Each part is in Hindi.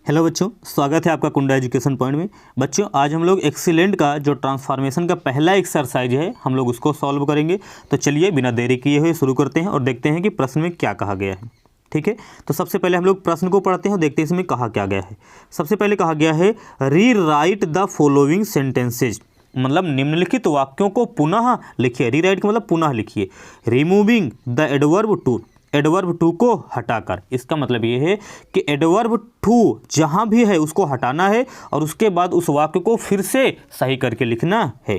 हेलो बच्चों, स्वागत है आपका कुंडा एजुकेशन पॉइंट में। बच्चों, आज हम लोग एक्सीलेंट का जो ट्रांसफॉर्मेशन का पहला एक्सरसाइज है हम लोग उसको सॉल्व करेंगे। तो चलिए बिना देरी किए हुए शुरू करते हैं और देखते हैं कि प्रश्न में क्या कहा गया है। ठीक है, तो सबसे पहले हम लोग प्रश्न को पढ़ते हैं और देखते हैं इसमें कहा क्या गया है। सबसे पहले कहा गया है री राइट द फॉलोइंग सेंटेंसेज, मतलब निम्नलिखित वाक्यों को पुनः लिखिए। री राइट का मतलब पुनः लिखिए। Removing the adverb too, adverb too को हटाकर। इसका मतलब ये है कि एडवर्ब टू जहाँ भी है उसको हटाना है और उसके बाद उस वाक्य को फिर से सही करके लिखना है।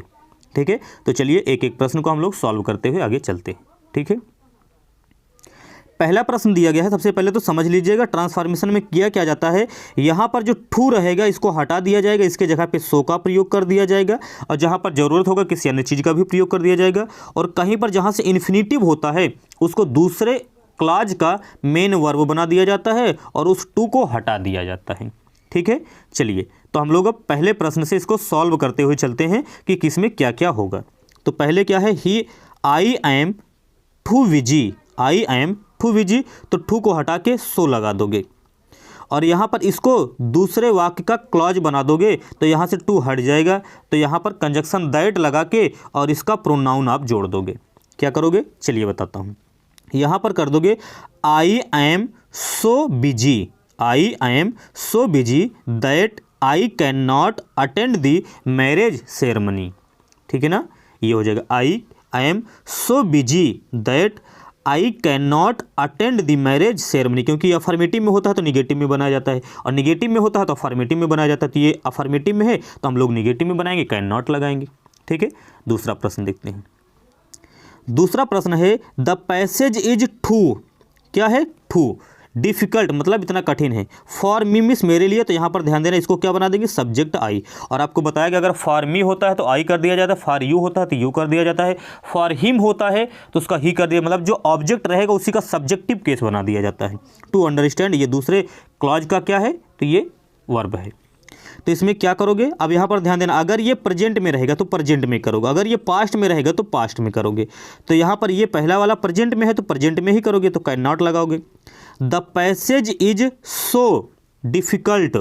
ठीक है, तो चलिए एक एक प्रश्न को हम लोग सॉल्व करते हुए आगे चलते हैं। ठीक है, पहला प्रश्न दिया गया है। सबसे पहले तो समझ लीजिएगा ट्रांसफॉर्मेशन में किया क्या जाता है। यहाँ पर जो टू रहेगा इसको हटा दिया जाएगा, इसके जगह पे सो का प्रयोग कर दिया जाएगा और जहाँ पर ज़रूरत होगा किसी अन्य चीज़ का भी प्रयोग कर दिया जाएगा। और कहीं पर जहाँ से इन्फिनिटिव होता है उसको दूसरे क्लॉज का मेन वर्ब बना दिया जाता है और उस टू को हटा दिया जाता है। ठीक है, चलिए तो हम लोग अब पहले प्रश्न से इसको सॉल्व करते हुए चलते हैं कि किसमें क्या क्या होगा। तो पहले क्या है, ही I am too busy, I am too busy, तो टू को हटा के सो लगा दोगे और यहाँ पर इसको दूसरे वाक्य का क्लॉज बना दोगे तो यहाँ से टू हट जाएगा। तो यहाँ पर कंजक्शन दैट लगा के और इसका प्रोनाउन आप जोड़ दोगे। क्या करोगे चलिए बताता हूँ। यहाँ पर कर दोगे I am so busy, I am so busy that I can not attend the marriage ceremony. ठीक है ना, ये हो जाएगा I am so busy that I can not attend the marriage ceremony, क्योंकि अफर्मेटिव में होता है तो निगेटिव में बनाया जाता है और निगेटिव में होता है तो अफर्मेटिव में बनाया जाता है। तो ये अफर्मेटिव में है तो हम लोग निगेटिव में बनाएंगे, कैन नॉट लगाएंगे। ठीक है, दूसरा प्रश्न देखते हैं। दूसरा प्रश्न है द पैसेज इज टू, क्या है टू डिफ़िकल्ट, मतलब इतना कठिन है। फॉर मी मिस मेरे लिए, तो यहाँ पर ध्यान देना इसको क्या बना देंगे सब्जेक्ट आई। और आपको बताया कि अगर फॉर मी होता है तो आई कर दिया जाता है, फॉर यू होता है तो यू कर दिया जाता है, फॉर हिम होता है तो उसका ही कर दिया, मतलब जो ऑब्जेक्ट रहेगा उसी का सब्जेक्टिव केस बना दिया जाता है। टू अंडरस्टैंड ये दूसरे क्लॉज का क्या है, तो ये वर्ब है। तो इसमें क्या करोगे, अब यहाँ पर ध्यान देना, अगर ये प्रेजेंट में रहेगा तो प्रेजेंट में करोगे, अगर ये पास्ट में रहेगा तो पास्ट में करोगे। तो यहाँ पर ये पहला वाला प्रेजेंट में है तो प्रेजेंट में ही करोगे, तो कैन नॉट लगाओगे। The passage is so difficult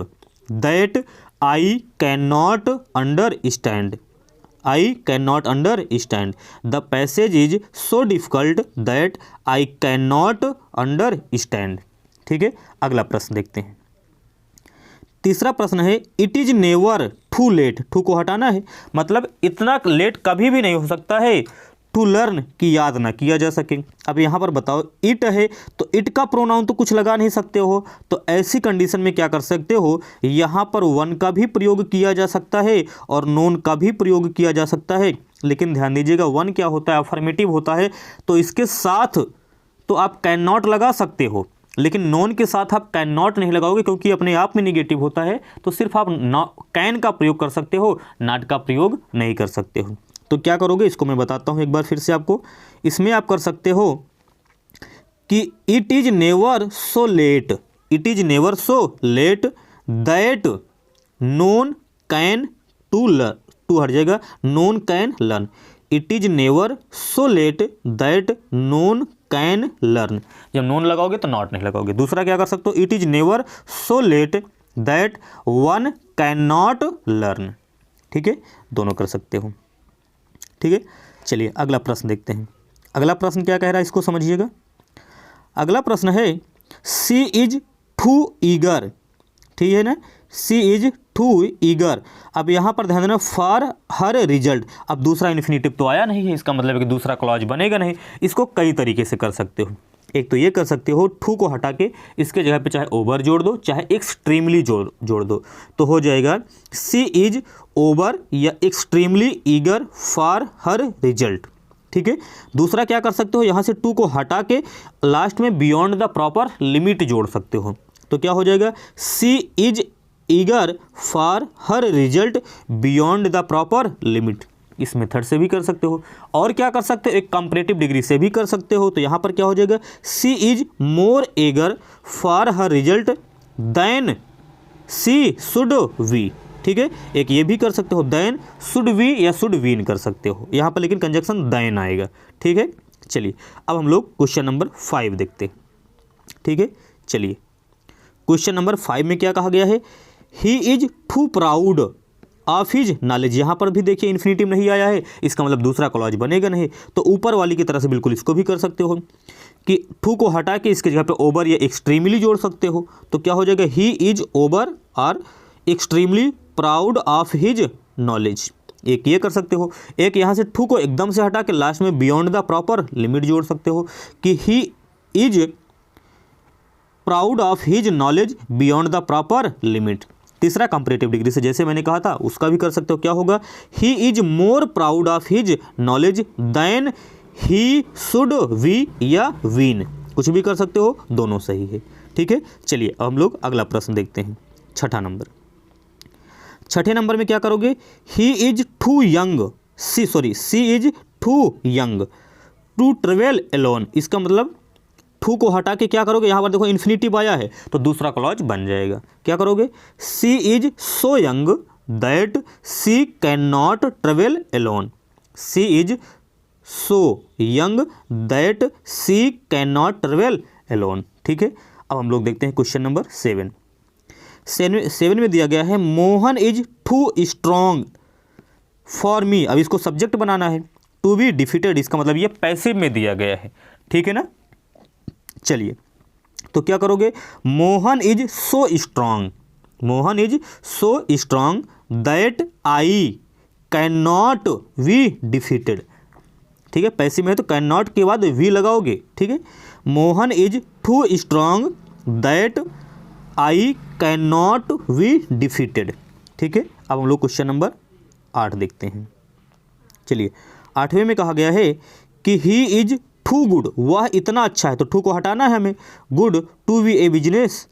that I can not understand, I can not understand, the passage is so difficult that I can not understand. ठीक है, अगला प्रश्न देखते हैं। तीसरा प्रश्न है it is never too late, too को हटाना है, मतलब इतना लेट कभी भी नहीं हो सकता है टू लर्न की याद ना किया जा सके। अब यहाँ पर बताओ इट है तो इट का प्रोनाउन तो कुछ लगा नहीं सकते हो, तो ऐसी कंडीशन में क्या कर सकते हो, यहाँ पर वन का भी प्रयोग किया जा सकता है और नोन का भी प्रयोग किया जा सकता है। लेकिन ध्यान दीजिएगा वन क्या होता है, अफर्मेटिव होता है, तो इसके साथ तो आप कैन नॉट लगा सकते हो, लेकिन नॉन के साथ आप कैन नॉट नहीं लगाओगे क्योंकि अपने आप में निगेटिव होता है। तो सिर्फ आप कैन का प्रयोग कर सकते हो, नॉट का प्रयोग नहीं कर सकते हो। तो क्या करोगे इसको मैं बताता हूँ एक बार फिर से आपको। इसमें आप कर सकते हो कि it is never so late, it is never so late that none can to learn, to हट जाएगा, none can learn, it is never so late that none can learn. जब नोन लगाओगे तो नॉट नहीं लगाओगे। दूसरा क्या कर सकते हो, it is never so late that one can not learn. ठीक है, दोनों कर सकते हो। ठीक है, चलिए अगला प्रश्न देखते हैं। अगला प्रश्न क्या कह रहा है इसको समझिएगा। अगला प्रश्न है सी इज टू ईगर, ठीक है ना, सी इज टू ईगर। अब यहाँ पर ध्यान देना फॉर हर रिजल्ट, अब दूसरा इन्फिनिटिव तो आया नहीं है, इसका मतलब है कि दूसरा क्लॉज बनेगा नहीं। इसको कई तरीके से कर सकते हो। एक तो ये कर सकते हो टू को हटा के इसके जगह पे चाहे ओवर जोड़ दो चाहे एक्सट्रीमली जोड़ दो, तो हो जाएगा सी इज ओवर या extremely eager for her result. ठीक है, दूसरा क्या कर सकते हो, यहाँ से टू को हटा के लास्ट में बियॉन्ड द प्रॉपर लिमिट जोड़ सकते हो। तो क्या हो जाएगा, she is eager for her result beyond the proper limit. इस मेथड से भी कर सकते हो। और क्या कर सकते हो, एक कंपैरेटिव डिग्री से भी कर सकते हो। तो यहाँ पर क्या हो जाएगा, she is more eager for her result than she should be. ठीक है, एक ये भी कर सकते हो, देन शुड वी या शुड वीन कर सकते हो, यहाँ पर लेकिन कंजक्शन देन आएगा। ठीक है, चलिए अब हम लोग क्वेश्चन नंबर 5 देखते हैं। ठीक है, चलिए क्वेश्चन नंबर 5 में क्या कहा गया है, he is too proud of his knowledge. यहाँ पर भी देखिए इन्फिनेटिव नहीं आया है, इसका मतलब दूसरा क्लॉज बनेगा नहीं। तो ऊपर वाली की तरह से बिल्कुल इसको भी कर सकते हो कि टू को हटा के इसके जगह पे ओवर या एक्सट्रीमली जोड़ सकते हो। तो क्या हो जाएगा, ही इज ओवर और extremely proud of his knowledge. एक ये कर सकते हो, एक यहाँ से टू को एकदम से हटा के लास्ट में बियॉन्ड द प्रॉपर लिमिट जोड़ सकते हो कि he is proud of his knowledge beyond the proper limit. तीसरा कंपैरेटिव डिग्री से जैसे मैंने कहा था उसका भी कर सकते हो, क्या होगा, he is more proud of his knowledge than he should be या वीन, कुछ भी कर सकते हो, दोनों सही है। ठीक है, चलिए अब हम लोग अगला प्रश्न देखते हैं, छठा नंबर। छठे नंबर में क्या करोगे, he is too young she is too young to travel alone. इसका मतलब टू को हटा के क्या करोगे, यहाँ पर देखो इन्फिनिटिव आया है तो दूसरा क्लॉज बन जाएगा। क्या करोगे, she is so young that she can not travel alone. She is so young that she can not travel alone. ठीक है, अब हम लोग देखते हैं क्वेश्चन नंबर 7 में दिया गया है, Mohan is too strong for me. अब इसको सब्जेक्ट बनाना है, टू बी डिफीटेड, इसका मतलब ये पैसिव में दिया गया है। ठीक है ना, चलिए तो क्या करोगे, Mohan is so strong, Mohan is so strong that I can not be defeated. ठीक है, पैसिव में है तो कैन नॉट के बाद वी लगाओगे। ठीक है, Mohan is too strong that I can not be defeated. ठीक है, अब हम लोग क्वेश्चन नंबर 8 देखते हैं। चलिए 8वें में कहा गया है कि ही इज टू गुड, वह इतना अच्छा है, तो टू को हटाना है हमें, good to be a business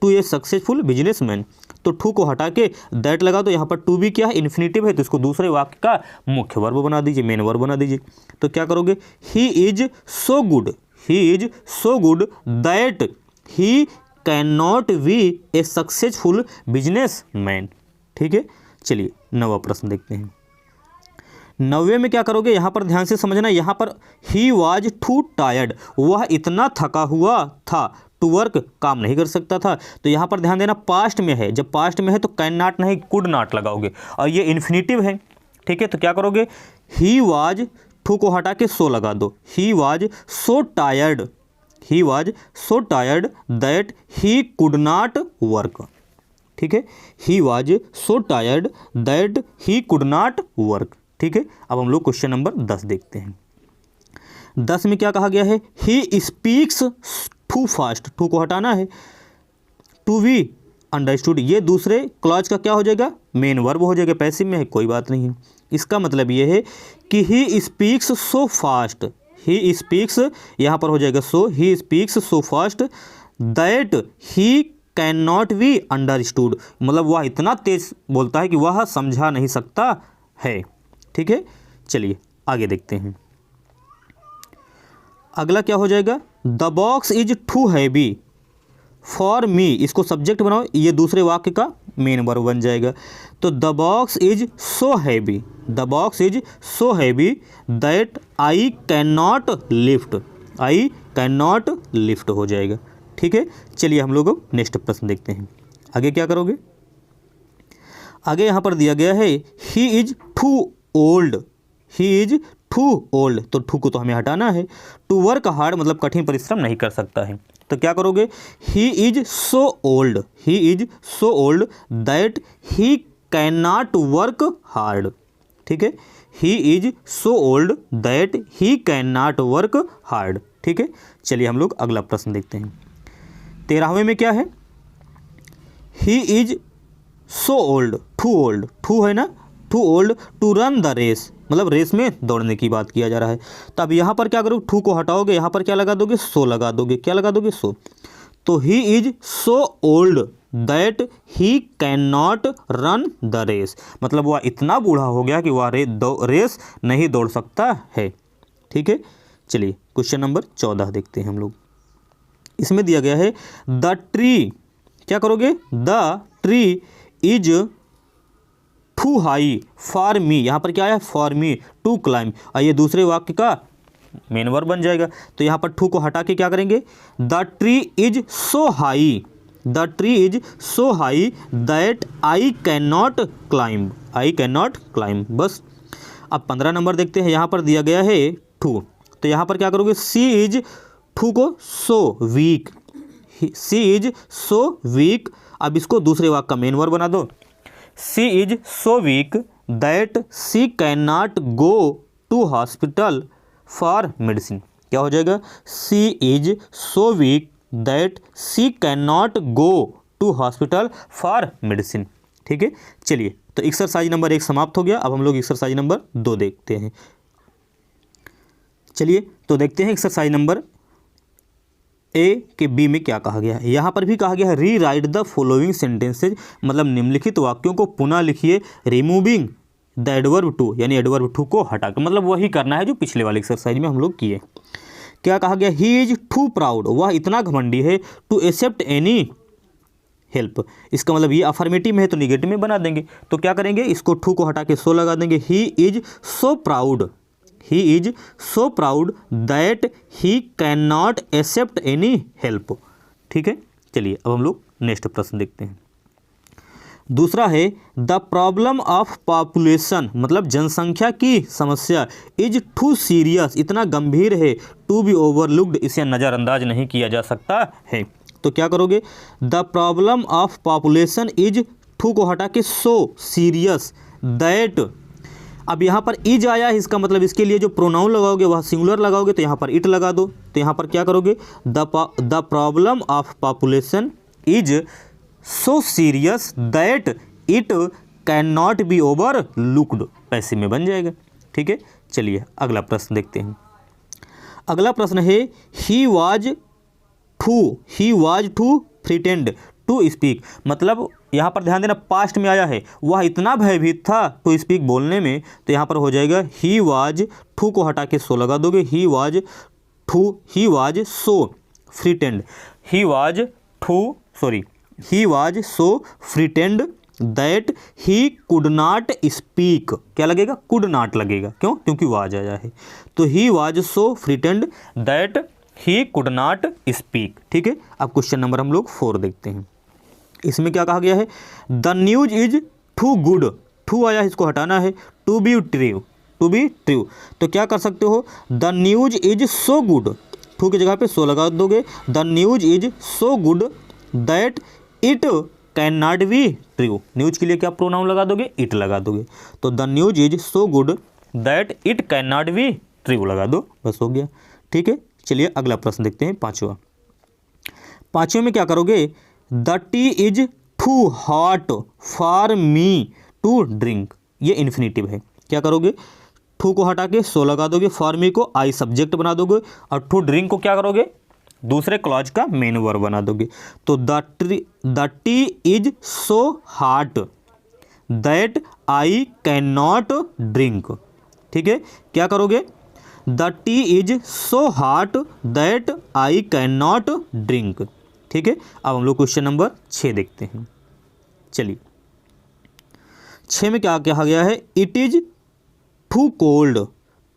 to a successful businessman. तो टू को हटा के दैट लगा दो, यहाँ पर टू बी क्या है, इन्फिनेटिव है, तो इसको दूसरे वाक्य का मुख्य वर्ब बना दीजिए, मेन वर्ब बना दीजिए। तो क्या करोगे, he is so good, he is so good that he can not B A successful businessman. ठीक है, चलिए 9वां प्रश्न देखते हैं। 9वें में क्या करोगे, यहाँ पर ध्यान से समझना, यहाँ पर ही वॉज टू टायर्ड, वह इतना थका हुआ था, टू वर्क काम नहीं कर सकता था। तो यहाँ पर ध्यान देना पास्ट में है, जब पास्ट में है तो कैन नॉट नहीं कुड नॉट लगाओगे, और ये इन्फिनेटिव है। ठीक है, तो क्या करोगे, ही वॉज टू को हटा के सो लगा दो, he was so tired, he was so tired that he could not work. ठीक है, he was so tired that he could not work. ठीक है, अब हम लोग क्वेश्चन नंबर 10 देखते हैं। 10 में क्या कहा गया है, he speaks too fast, too को हटाना है, टू बी अंडरस्टूड, ये दूसरे क्लॉज का क्या हो जाएगा, मेन वर्ब हो जाएगा, पैसिव में है, कोई बात नहीं है। इसका मतलब ये है कि he speaks so fast, he speaks यहाँ पर हो जाएगा so, he speaks so fast that he can not be understood, मतलब वह इतना तेज बोलता है कि वह समझा नहीं सकता है। ठीक है, चलिए आगे देखते हैं। अगला क्या हो जाएगा, the box is too heavy for me, इसको सब्जेक्ट बनाओ, ये दूसरे वाक्य का मेन वर्ब बन जाएगा। तो the box is so heavy, the box is so heavy that I can not lift, I can not lift हो जाएगा। ठीक है, चलिए हम लोग नेक्स्ट प्रश्न देखते हैं। आगे क्या करोगे, आगे यहाँ पर दिया गया है, he is too old, he is too old, तो टू को तो हमें हटाना है, टू वर्क हार्ड मतलब कठिन परिश्रम नहीं कर सकता है। तो क्या करोगे, he is so old, he is so old that he can not work hard. ठीक है, he is so old that he can not work hard. ठीक है, चलिए हम लोग अगला प्रश्न देखते हैं। 13वें में क्या है, he is so old, too है ना, too old to run the race, मतलब रेस में दौड़ने की बात किया जा रहा है। तो अब यहाँ पर क्या करोगे, टू को हटाओगे, यहाँ पर क्या लगा दोगे, सो लगा दोगे, क्या लगा दोगे, सो। तो he is so old that he can not run the race, मतलब वह इतना बूढ़ा हो गया कि वह रेस नहीं दौड़ सकता है। ठीक है, चलिए क्वेश्चन नंबर 14 देखते हैं हम लोग। इसमें दिया गया है, द ट्री, क्या करोगे, the tree is too high for me, यहाँ पर क्या है, फॉर मी टू क्लाइम, और ये दूसरे वाक्य का मेन वर्ब बन जाएगा। तो यहाँ पर टू को हटा के क्या करेंगे, the tree is so high the tree is so high that I can not climb, I can not climb. बस अब 15 नंबर देखते हैं। यहाँ पर दिया गया है ठू, तो यहाँ पर क्या करोगे, सी इज, ठू को so weak, she is so weak. अब इसको दूसरे वाक्य का मेन वर्ब बना दो। She is so weak that she can not go to hospital for medicine. क्या हो जाएगा, she is so weak that she can not go to hospital for medicine. ठीक है, चलिए तो एक्सरसाइज नंबर 1 समाप्त हो गया। अब हम लोग एक्सरसाइज नंबर 2 देखते हैं। चलिए तो देखते हैं एक्सरसाइज नंबर ए के बी में क्या कहा गया है। यहाँ पर भी कहा गया है री राइट द फॉलोइंग सेंटेंसेज, मतलब निम्नलिखित वाक्यों को पुनः लिखिए रिमूविंग द एडवर्ब टू, यानी एडवर्ब टू को हटाकर, मतलब वही करना है जो पिछले वाले एक्सरसाइज में हम लोग किए। क्या कहा गया, ही इज टू प्राउड, वह इतना घमंडी है, टू एक्सेप्ट एनी हेल्प। इसका मतलब ये अफर्मेटिव में है तो निगेटिव में बना देंगे। तो क्या करेंगे, इसको टू को हटा के सो लगा देंगे। He is so proud, he is so proud that he can not accept any help. ठीक है, चलिए अब हम लोग नेक्स्ट प्रश्न देखते हैं। दूसरा है द प्रॉब्लम ऑफ पॉपुलेशन, मतलब जनसंख्या की समस्या, इज टू सीरियस, इतना गंभीर है, टू बी ओवरलुक्ड, इसे नज़रअंदाज नहीं किया जा सकता है। तो क्या करोगे, the problem of population is, too को हटा के सो सीरियस दैट, अब यहाँ पर इज आया है, इसका मतलब इसके लिए जो प्रोनाउन लगाओगे वह सिंगुलर लगाओगे, तो यहाँ पर इट लगा दो। तो यहाँ पर क्या करोगे, the problem of population is so serious that it can not B over looked, पैसे में बन जाएगा। ठीक है, चलिए अगला प्रश्न देखते हैं। अगला प्रश्न है he was too pretend to speak, मतलब यहाँ पर ध्यान देना पास्ट में आया है, वह इतना भयभीत था टू स्पीक बोलने में, तो यहाँ पर हो जाएगा ही वाज, टू को हटा के सो लगा दोगे, he was so frightened, he was so frightened that he could not speak. क्या लगेगा, कुड नॉट लगेगा, क्यों, क्योंकि वाज आया है। तो he was so frightened that he could not speak. ठीक है, अब क्वेश्चन नंबर हम लोग 4 देखते हैं। इसमें क्या कहा गया है, the news is too good, too आया है, इसको हटाना है, टू बी ट्रू। तो क्या कर सकते हो, the news is so good, too की जगह पे सो लगा दोगे, the news is so good that it can not be true. News के लिए क्या प्रोनाउन लगा दोगे, इट लगा दोगे। तो the news is so good that it can not be true लगा दो, बस हो गया। ठीक है, चलिए अगला प्रश्न देखते हैं, पांचवा में क्या करोगे, the tea is too hot for me to drink, ये इन्फिनेटिव है। क्या करोगे, टू को हटा के सो लगा दोगे, फॉर मी को आई सब्जेक्ट बना दोगे, और टू ड्रिंक को क्या करोगे, दूसरे क्लॉज का मेन वर्ब बना दोगे। तो the tea is so hot that I can not drink. ठीक है, क्या करोगे, the tea is so hot that I can not drink. ठीक है, अब हम लोग क्वेश्चन नंबर 6 देखते हैं। चलिए 6 में क्या कहा गया है, it is too cold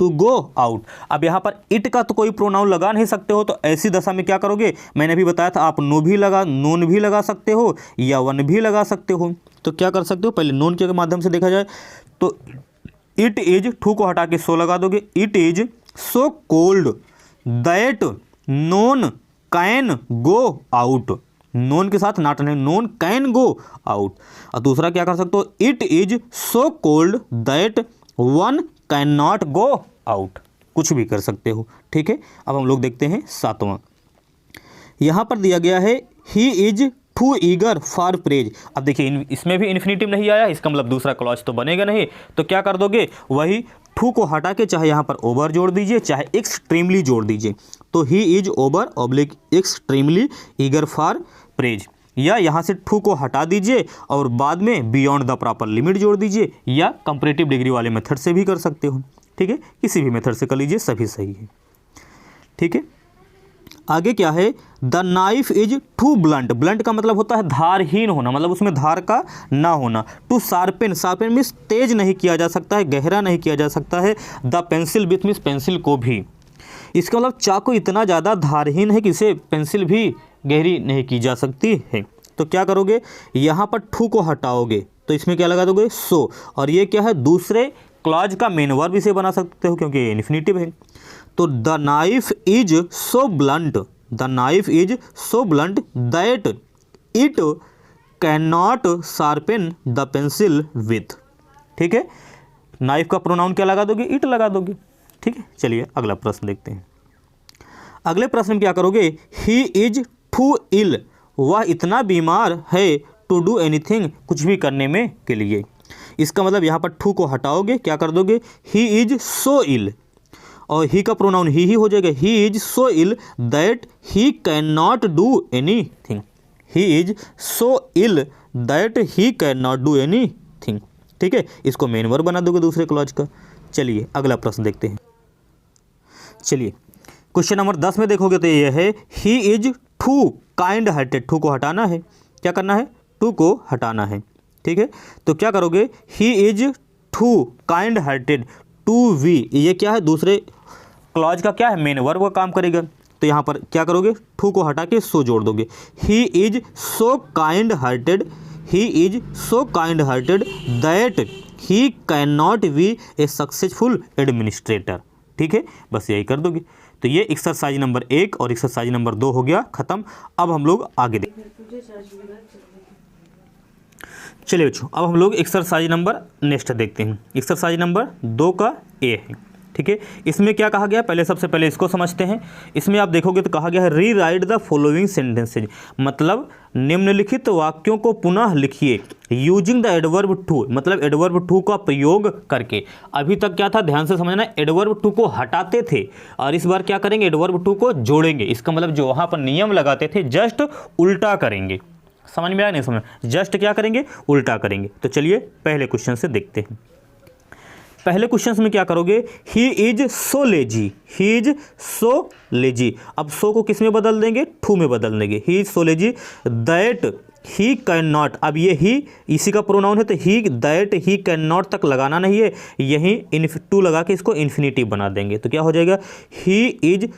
to go out. अब यहाँ पर इट का तो कोई प्रोनाउन लगा नहीं सकते हो, तो ऐसी दशा में क्या करोगे, मैंने अभी बताया था आप नोन भी लगा सकते हो या वन भी लगा सकते हो। तो क्या कर सकते हो, पहले नोन के माध्यम से देखा जाए तो इट इज, टू को हटा के सो लगा दोगे, it is so cold that none can go out, known के साथ नॉट नहीं, नोन कैन गो आउट। और दूसरा क्या कर सकते हो, it is so cold that one can not go out, कुछ भी कर सकते हो। ठीक है, अब हम लोग देखते हैं 7वां। यहाँ पर दिया गया है he is too eager for praise. अब देखिए इसमें भी इन्फिनेटिव नहीं आया, इसका मतलब दूसरा क्लॉज तो बनेगा नहीं, तो क्या कर दोगे, वही टू को हटा के चाहे यहाँ पर ओवर जोड़ दीजिए, चाहे एक्सट्रीमली जोड़ दीजिए। तो he is over oblique extremely eager for praise, या यहाँ से टू को हटा दीजिए और बाद में बियॉन्ड द प्रॉपर लिमिट जोड़ दीजिए, या कंपैरेटिव डिग्री वाले मेथड से भी कर सकते हो। ठीक है, किसी भी मेथड से कर लीजिए, सभी सही है। ठीक है, आगे क्या है, the knife is too blunt, blunt का मतलब होता है धारहीन होना, मतलब उसमें धार का ना होना। टू शार्पेन, शार्पेन मीन्स तेज नहीं किया जा सकता है, गहरा नहीं किया जा सकता है। The pencil with means pencil को भी, इसका मतलब चाकू इतना ज़्यादा धारहीन है कि इसे पेंसिल भी गहरी नहीं की जा सकती है। तो क्या करोगे, यहाँ पर ठू को हटाओगे तो इसमें क्या लगा दोगे, सो, और ये क्या है, दूसरे क्लॉज का मेन वर्ब इसे बना सकते हो क्योंकि ये इन्फिनेटिव है। तो the knife is so blunt, the knife is so blunt that it can not sharpen the pencil with. ठीक है, नाइफ का प्रोनाउन क्या लगा दोगे, इट लगा दोगे। ठीक है, चलिए अगला प्रश्न देखते हैं। अगले प्रश्न में क्या करोगे, ही इज टू इल, वह इतना बीमार है, टू डू एनीथिंग, कुछ भी करने में के लिए। इसका मतलब यहाँ पर टू को हटाओगे, क्या कर दोगे, ही इज सो इल, और ही का प्रोनाउन ही हो जाएगा, he is so ill that he can not do anything, he is so ill that he can not do anything. ठीक है, इसको मेन वर्ब बना दोगे दूसरे क्लॉज का। चलिए अगला प्रश्न देखते हैं। चलिए क्वेश्चन नंबर 10 में देखोगे तो ये है, he is too kind hearted, too को हटाना है, क्या करना है, टू को हटाना है। ठीक है, तो क्या करोगे, he is too kind hearted to be, ये क्या है, दूसरे क्लॉज का क्या है, मेन वर्ब का काम करेगा। तो यहाँ पर क्या करोगे, टू को हटा के सो जोड़ दोगे, ही is so kind hearted, he is so kind hearted that he can not B A successful administrator. ठीक है, बस यही कर दोगे। तो ये एक्सरसाइज नंबर 1 और एक्सरसाइज नंबर 2 हो गया खत्म। अब हम लोग आगे देखें। चलिए बच्चों, अब हम लोग एक्सरसाइज नंबर नेक्स्ट देखते हैं। एक्सरसाइज नंबर 2 का ए है। ठीक है, इसमें क्या कहा गया है, पहले सबसे पहले इसको समझते हैं। इसमें आप देखोगे तो कहा गया है, री राइट द फॉलोइंग सेंटेंसेज, मतलब निम्नलिखित वाक्यों को पुनः लिखिए यूजिंग द एडवर्ब टू, मतलब एडवर्ब टू का प्रयोग करके। अभी तक क्या था, ध्यान से समझना, एडवर्ब टू को हटाते थे और इस बार क्या करेंगे, एडवर्ब टू को जोड़ेंगे। इसका मतलब जो वहाँ पर नियम लगाते थे जस्ट उल्टा करेंगे। समझ में आया नहीं, समझ, जस्ट क्या करेंगे, उल्टा करेंगे। तो चलिए पहले क्वेश्चन से देखते हैं। पहले क्वेश्चन में क्या करोगे, he is so lazy, he is so lazy. अब सो को किस में बदल देंगे, टू में बदल देंगे, he is so lazy that he can not. अब ये ही इसी का प्रोनाउन है तो ही, दैट ही कैन नॉट तक लगाना नहीं है, यहीं टू लगा के इसको इन्फिनेटिव बना देंगे। तो क्या हो जाएगा, he is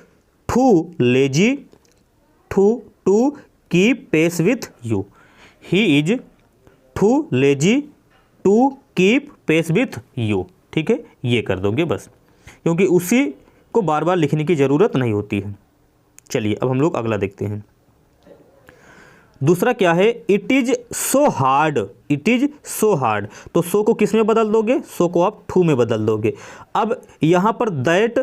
too lazy to keep pace with you, he is too lazy to keep pace with you. ठीक है, ये कर दोगे बस, क्योंकि उसी को बार बार लिखने की ज़रूरत नहीं होती है। चलिए अब हम लोग अगला देखते हैं। दूसरा क्या है, it is so hard, it is so hard. तो सो को किस में बदल दोगे, सो को आप टू में बदल दोगे। अब यहाँ पर दैट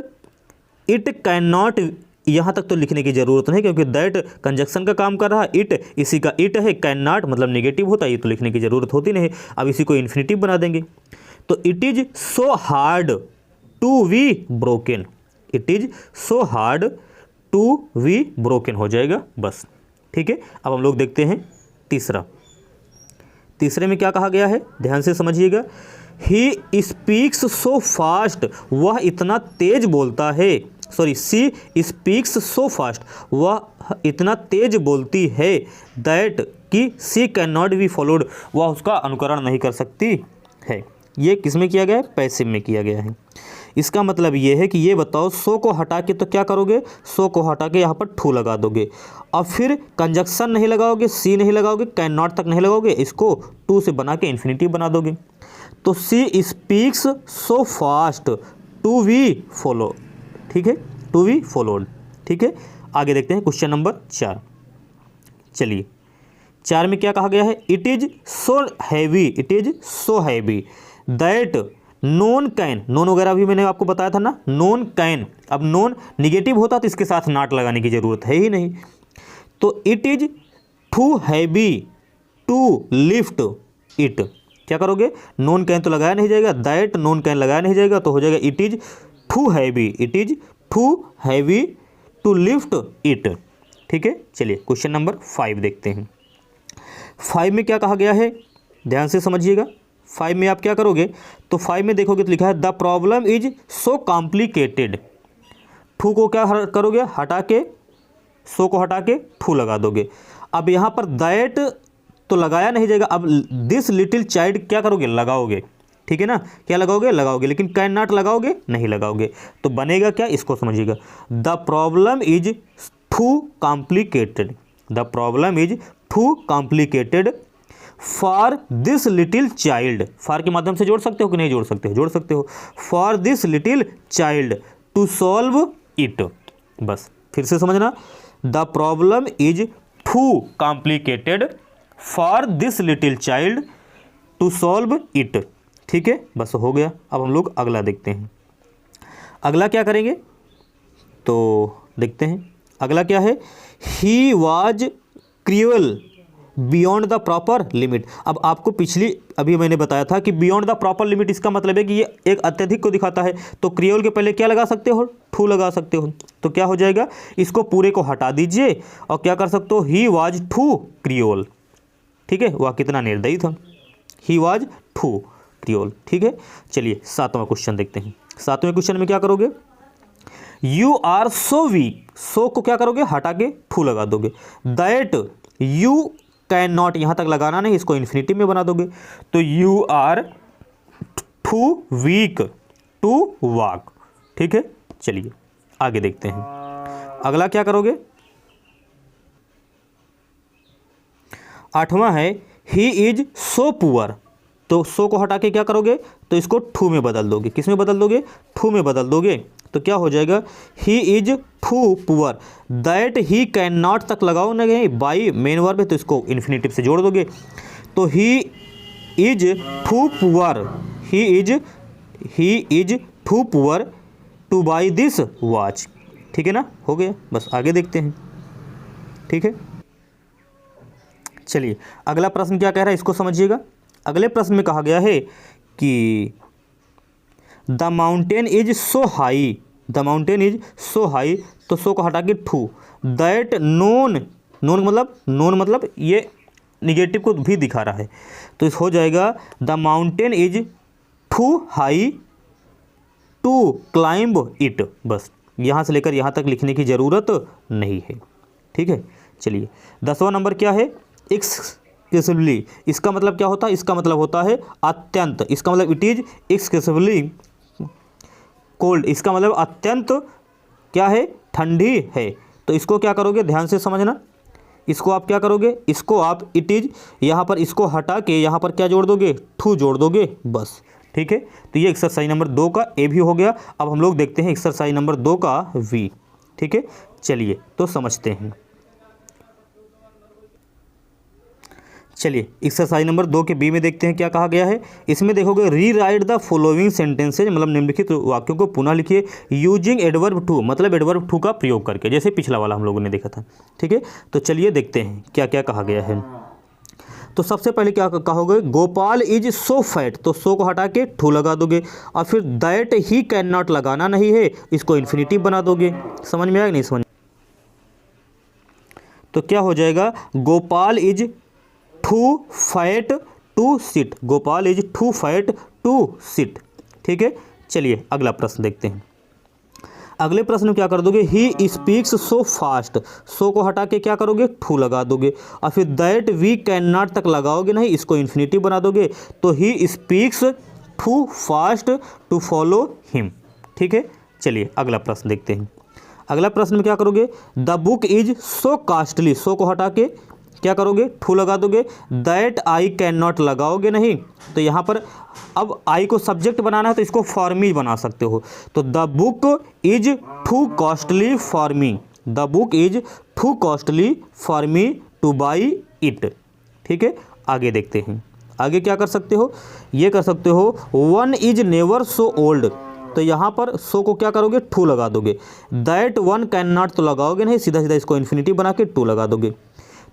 इट कैन नॉट, यहाँ तक तो लिखने की ज़रूरत नहीं क्योंकि दैट कंजक्शन का काम कर रहा है, इट इसी का इट है, कैन नॉट मतलब नेगेटिव होता है, ये तो लिखने की ज़रूरत होती नहीं। अब इसी को इन्फिनेटिव बना देंगे। तो it is so hard to be broken, it is so hard to be broken हो जाएगा बस। ठीक है, अब हम लोग देखते हैं तीसरा। तीसरे में क्या कहा गया है, ध्यान से समझिएगा। ही स्पीक्स सो फास्ट, वह इतना तेज बोलता है, sorry she speaks so fast, वह इतना तेज बोलती है, दैट कि she can not be followed, वह उसका अनुकरण नहीं कर सकती है। ये किस में किया गया है, पैसिव में किया गया है। इसका मतलब ये है कि ये बताओ, सो को हटा के तो क्या करोगे, सो को हटा के यहाँ पर टू लगा दोगे और फिर कंजक्शन नहीं लगाओगे, सी नहीं लगाओगे, कैन नॉट तक नहीं लगाओगे, इसको टू से बना के इन्फिनिटिव बना दोगे। तो she speaks so fast to we follow, ठीक है, टू वी फॉलोड। ठीक है, आगे देखते हैं क्वेश्चन नंबर 4। चलिए 4 में क्या कहा गया है, it is so heavy, it is so heavy that non can, non वगैरह भी मैंने आपको बताया था ना, नॉन कैन। अब नॉन निगेटिव होता तो इसके साथ नॉट लगाने की ज़रूरत है ही नहीं। तो it is too heavy to lift it, क्या करोगे, नॉन कैन तो लगाया नहीं जाएगा, दैट नॉन कैन लगाया नहीं जाएगा, तो हो जाएगा it is too heavy, it is too heavy to lift it. ठीक है, चलिए क्वेश्चन नंबर 5 देखते हैं। 5 में क्या कहा गया है, ध्यान से समझिएगा। 5 में आप क्या करोगे, तो 5 में देखोगे तो लिखा है the problem is so complicated. Too को क्या करोगे, हटा के, सो को हटा के टू लगा दोगे। अब यहाँ पर दैट तो लगाया नहीं जाएगा, अब दिस लिटिल चाइल्ड क्या करोगे, लगाओगे। ठीक है ना, क्या लगाओगे, लगाओगे, लेकिन कैन नॉट लगाओगे, नहीं लगाओगे। तो बनेगा क्या, इसको समझिएगा, the problem is too complicated, the problem is too complicated for this little child. For के माध्यम से जोड़ सकते हो कि नहीं जोड़ सकते हो? जोड़ सकते हो। For this little child to solve it. बस फिर से समझना, the problem is too complicated for this little child to solve it. ठीक है, बस हो गया। अब हम लोग अगला देखते हैं। अगला क्या करेंगे तो देखते हैं। अगला क्या है, he was cruel beyond the proper limit. अब आपको अभी मैंने बताया था कि बियॉन्ड द प्रॉपर लिमिट, इसका मतलब है कि ये एक अत्यधिक को दिखाता है, तो क्रूअल के पहले क्या लगा सकते हो? टू लगा सकते हो। तो क्या हो जाएगा, इसको पूरे को हटा दीजिए और क्या कर सकते हो, ही वॉज टू क्रूअल। ठीक है, वह कितना निर्दयी था, ही वॉज टू क्रूअल। ठीक है, चलिए 7वां क्वेश्चन देखते हैं। 7वें क्वेश्चन में क्या करोगे, यू आर सो वीक, सो को क्या करोगे, हटा के टू लगा दोगे। दैट यू कैन नॉट, यहां तक लगाना नहीं, इसको इन्फिनिटिव में बना दोगे। तो you are too weak to walk. ठीक है, चलिए आगे देखते हैं। अगला क्या करोगे, 8वां है, ही इज सो पुअर। तो सो को हटा के क्या करोगे, तो इसको टू में बदल दोगे। किस में बदल दोगे, टू में बदल दोगे। तो क्या हो जाएगा, he is too poor. That he can not तक लगाओ नहीं, बाई मेन वर्ब है तो इसको इन्फिनिटिव से जोड़ दोगे। तो he is too poor, he is too poor to buy this watch. ठीक है ना, हो गया। बस आगे देखते हैं। ठीक है, चलिए अगला प्रश्न क्या कह रहा है, इसको समझिएगा। अगले प्रश्न में कहा गया है कि the mountain is so high, the mountain is so high, तो सो को हटा के टू। दैट नोन मतलब ये निगेटिव को भी दिखा रहा है, तो इस हो जाएगा the mountain is too high to climb it. बस यहाँ से लेकर यहाँ तक लिखने की ज़रूरत नहीं है। ठीक है, चलिए 10वां नंबर क्या है, एक्सक्लूसिवली। इसका मतलब क्या होता है, इसका मतलब होता है अत्यंत। इसका मतलब इट इज एक्सक्लूसिवली कोल्ड, इसका मतलब अत्यंत क्या है, ठंडी है। तो इसको क्या करोगे, ध्यान से समझना, इसको आप क्या करोगे, इसको आप इट इज, यहाँ पर इसको हटा के यहाँ पर क्या जोड़ दोगे, टू जोड़ दोगे। बस ठीक है, तो ये एक्सरसाइज नंबर 2 का ए भी हो गया। अब हम लोग देखते हैं एक्सरसाइज नंबर 2 का वी। ठीक है, चलिए तो समझते हैं। चलिए एक्सरसाइज नंबर 2 के बी में देखते हैं क्या कहा गया है। इसमें देखोगे, री राइट द फॉलोइंग सेंटेंसेज, मतलब निम्नलिखित वाक्यों को पुनः लिखिए यूजिंग एडवर्ब टू, मतलब एडवर्ब टू का प्रयोग करके, जैसे पिछला वाला हम लोगों ने देखा था। ठीक है, तो चलिए देखते हैं क्या क्या कहा गया है। तो सबसे पहले क्या कहोगे, गोपाल इज सो फैट, तो सो को हटा के टू लगा दोगे। और फिर दैट ही कैन नॉट लगाना नहीं है, इसको इन्फिनिटिव बना दोगे। समझ में आया नहीं समझ, तो क्या हो जाएगा, Gopal is too fat to sit, Gopal is too fat to sit. ठीक है, चलिए अगला प्रश्न देखते हैं। अगले प्रश्न में क्या कर दोगे, ही स्पीक्स सो फास्ट, सो को हटा के क्या करोगे, टू लगा दोगे। और फिर दैट वी कैन नॉट तक लगाओगे नहीं, इसको इन्फिनिटिव बना दोगे। तो he speaks too fast to follow him. ठीक है, चलिए अगला प्रश्न देखते हैं। अगला प्रश्न में क्या करोगे, the book is so costly, so को हटा के क्या करोगे, टू लगा दोगे। दैट आई कैन नॉट लगाओगे नहीं, तो यहाँ पर अब आई को सब्जेक्ट बनाना है तो इसको फॉर मी बना सकते हो। तो the book is to costly for me, the book is to costly for me two by it. ठीक है, आगे देखते हैं। आगे क्या कर सकते हो, ये कर सकते हो, one is never so old, तो यहाँ पर सो को क्या करोगे, टू लगा दोगे। दैट वन कैन नॉट तो लगाओगे नहीं, सीधा सीधा इसको इन्फिनिटिव बना के टू लगा दोगे।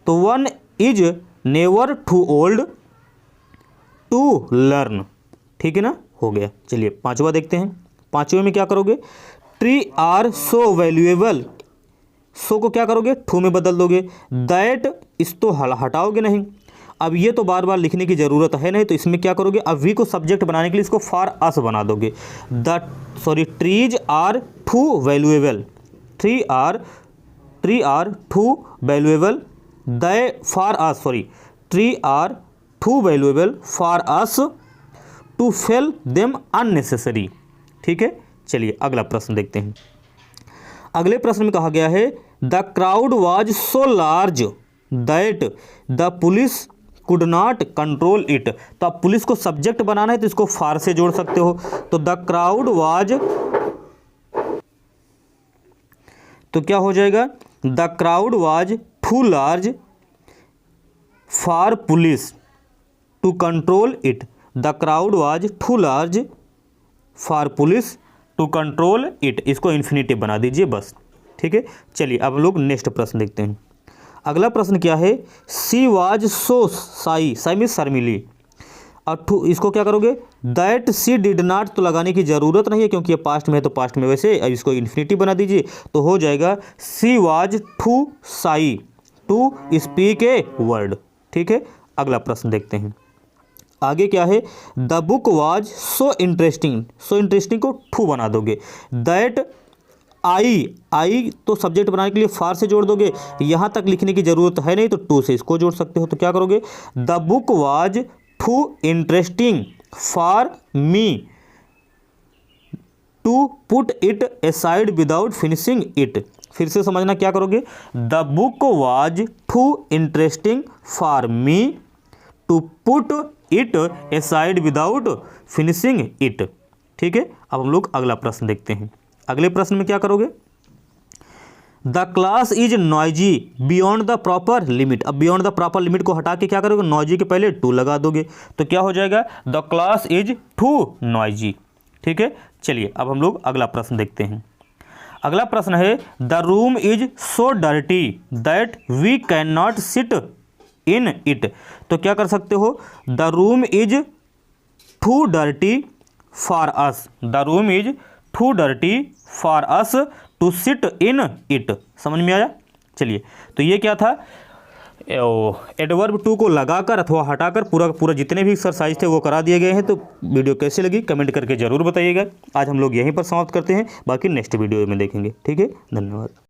तो one is never too old to learn. ठीक है ना, हो गया। चलिए 5वां देखते हैं। 5वें में क्या करोगे, ट्री आर सो वैल्यूएबल, सो को क्या करोगे, टू में बदल दोगे। दैट इस तो हटाओगे नहीं, अब ये तो बार बार लिखने की ज़रूरत है नहीं, तो इसमें क्या करोगे, अब वी को सब्जेक्ट बनाने के लिए इसको फॉर अस बना दोगे। Trees are too valuable, tree are too valuable tree are too valuable for us to fell them unnecessary. ठीक है, चलिए अगला प्रश्न देखते हैं। अगले प्रश्न में कहा गया है, the crowd was so large, that the police could not control it. तो आप पुलिस को सब्जेक्ट बनाना है तो इसको फार से जोड़ सकते हो। तो द क्राउड वाज, तो क्या हो जाएगा, the crowd was too large for police to control it. The crowd was too large for police to control it. इसको इन्फिनेटिव बना दीजिए बस, ठीक है। चलिए अब लोग नेक्स्ट प्रश्न देखते हैं। अगला प्रश्न क्या है, she was so shy, shy mean शर्मिली। अब इसको क्या करोगे, दैट सी डिड नॉट, तो लगाने की ज़रूरत नहीं है क्योंकि ये पास्ट में है तो पास्ट में वैसे। अब इसको इन्फिनिटिव बना दीजिए तो हो जाएगा she was too shy to speak a word, ठीक है। अगला प्रश्न देखते हैं। आगे क्या है, the book was so interesting, so interesting को टू बना दोगे। दैट आई तो सब्जेक्ट बनाने के लिए फार से जोड़ दोगे, यहाँ तक लिखने की जरूरत है नहीं तो टू से इसको जोड़ सकते हो। तो क्या करोगे, the book was too interesting for me to put it aside without finishing it. फिर से समझना क्या करोगे, the book was too interesting for me to put it aside without finishing it, ठीक है। अब हम लोग अगला प्रश्न देखते हैं। अगले प्रश्न में क्या करोगे, the class is noisy beyond the proper limit. अब बियॉन्ड द प्रॉपर लिमिट को हटा के क्या करोगे, नॉइजी के पहले टू लगा दोगे तो क्या हो जाएगा, the class is too noisy, ठीक है। चलिए अब हम लोग अगला प्रश्न देखते हैं। अगला प्रश्न है, the room is so dirty that we can not sit in it. तो क्या कर सकते हो, the room is too dirty for us, the room is too dirty for us to sit in it. समझ में आया। चलिए तो ये क्या था, एडवर्ब टू को लगाकर अथवा हटाकर पूरा जितने भी एक्सरसाइज थे वो करा दिए गए हैं। तो वीडियो कैसे लगी कमेंट करके ज़रूर बताइएगा। आज हम लोग यहीं पर समाप्त करते हैं, बाकी नेक्स्ट वीडियो में देखेंगे, ठीक है। धन्यवाद।